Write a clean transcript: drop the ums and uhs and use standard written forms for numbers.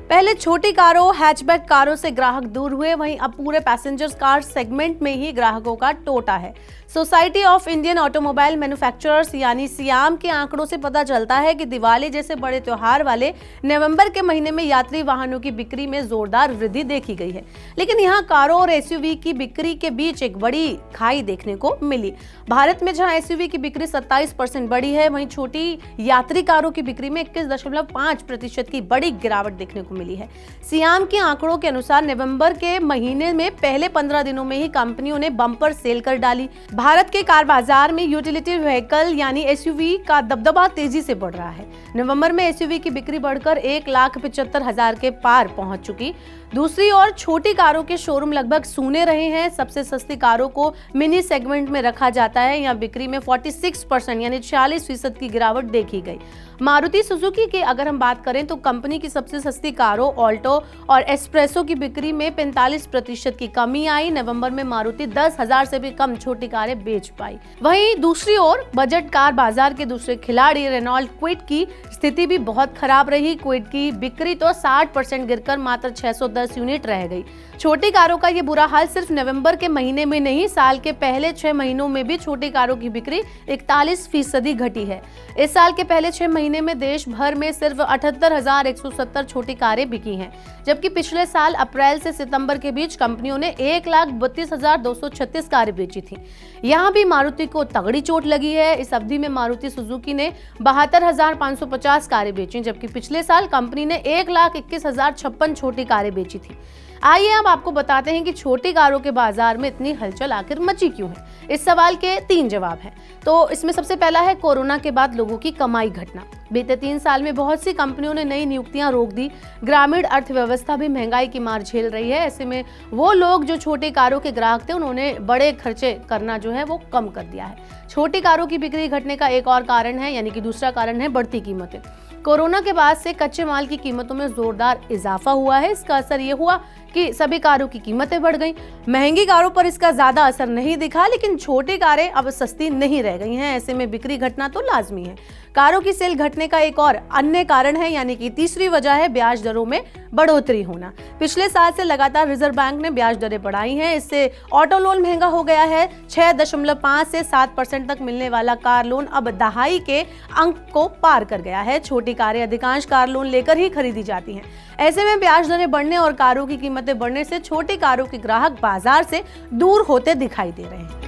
पहले छोटी कारों, हैचबैक कारों से ग्राहक दूर हुए, वहीं अब पूरे पैसेंजर कार सेगमेंट में ही ग्राहकों का टोटा है। Society of Indian automobile manufacturers यानी सियाम के आंकड़ों से पता चलता है कि दिवाली जैसे बड़े त्योहार वाले नवंबर के महीने में यात्री वाहनों की बिक्री में जोरदार वृद्धि देखी गई है। लेकिन यहाँ कारों और एसयूवी की बिक्री के बीच एक बड़ी खाई देखने को मिली। भारत में जहां एसयूवी की बिक्री 27% बढ़ी है, वहीं छोटी यात्री कारों की बिक्री में 21.5% की बड़ी गिरावट देखने को मिली है। सियाम के आंकड़ों के अनुसार नवंबर के महीने में पहले 15 दिनों में ही कंपनियों ने बम्पर सेल कर डाली। भारत के कार बाजार में यूटिलिटी व्हीकल यानी एसयूवी का दबदबा तेजी से बढ़ रहा है। नवंबर में एसयूवी की बिक्री बढ़कर 1,75,000 के पार पहुंच चुकी। दूसरी ओर छोटी कारों के शोरूम लगभग सूने रहे हैं। सबसे सस्ती कारों को मिनी सेगमेंट में रखा जाता है। यहाँ बिक्री में 46% यानी 40% की गिरावट देखी गई। मारुति सुजुकी की अगर हम बात करें तो कंपनी की सबसे सस्ती कारों ऑल्टो और एस्प्रेसो की बिक्री में 45% की कमी आई। नवंबर में मारुति 10,000 से भी कम छोटी कारें बेच पाई। वहीं दूसरी ओर बजट कार बाजार के दूसरे खिलाड़ी रेनॉल्ट क्विड की स्थिति भी बहुत खराब रही। क्विड की बिक्री तो 60% गिरकर मात्र 610 यूनिट रह गई। छोटी कारों का ये बुरा हाल सिर्फ नवंबर के महीने में नहीं, साल के पहले 6 महीनों में भी छोटी कारों की बिक्री 41% घटी है। इस साल के पहले 6 महीने में देश भर में सिर्फ 78,170 छोटी कारें बिकी हैं, जबकि पिछले साल अप्रैल से सितंबर के बीच कंपनियों ने 1,32,236 कारें बेची थी। यहाँ भी मारुति को तगड़ी चोट लगी है। इस अवधि में मारुति सुजुकी ने 72,550 कारें बेची, जबकि पिछले साल कंपनी ने 1,21,056 छोटी कारें बेची थी। आइए अब आपको बताते हैं कि छोटी कारों के बाजार में इतनी हलचल आखिर मची क्यों है। इस सवाल के 3 जवाब हैं। तो इसमें सबसे पहला है कोरोना के बाद लोगों की कमाई घटना। बीते 3 साल में बहुत सी कंपनियों ने नई नियुक्तियां रोक दी। ग्रामीण अर्थव्यवस्था भी महंगाई की मार झेल रही है। ऐसे में वो लोग जो छोटी कारों के ग्राहक थे, उन्होंने बड़े खर्चे करना जो है वो कम कर दिया है। छोटी कारों की बिक्री घटने का एक और कारण है, यानी कि दूसरा कारण है बढ़ती कीमतें। कोरोना के बाद से कच्चे माल की कीमतों में जोरदार इजाफा हुआ है। इसका असर ये हुआ कि सभी कारों की कीमतें बढ़ गईं। महंगी कारों पर इसका ज्यादा असर नहीं दिखा, लेकिन छोटी कारें अब सस्ती नहीं रह गई हैं। ऐसे में बिक्री घटना तो लाजमी है। कारों की सेल घटने का एक और अन्य कारण है, यानी कि तीसरी वजह है ब्याज दरों में बढ़ोतरी होना। पिछले साल से लगातार रिजर्व बैंक ने ब्याज दरें बढ़ाई हैं। इससे ऑटो लोन महंगा हो गया है। 6.5 से 7% तक मिलने वाला कार लोन अब दहाई के अंक को पार कर गया है। छोटी कारें अधिकांश कार लोन लेकर ही खरीदी जाती हैं। ऐसे में ब्याज दरें बढ़ने और कारों की कीमतें बढ़ने से छोटी कारों के ग्राहक बाजार से दूर होते दिखाई दे रहे हैं।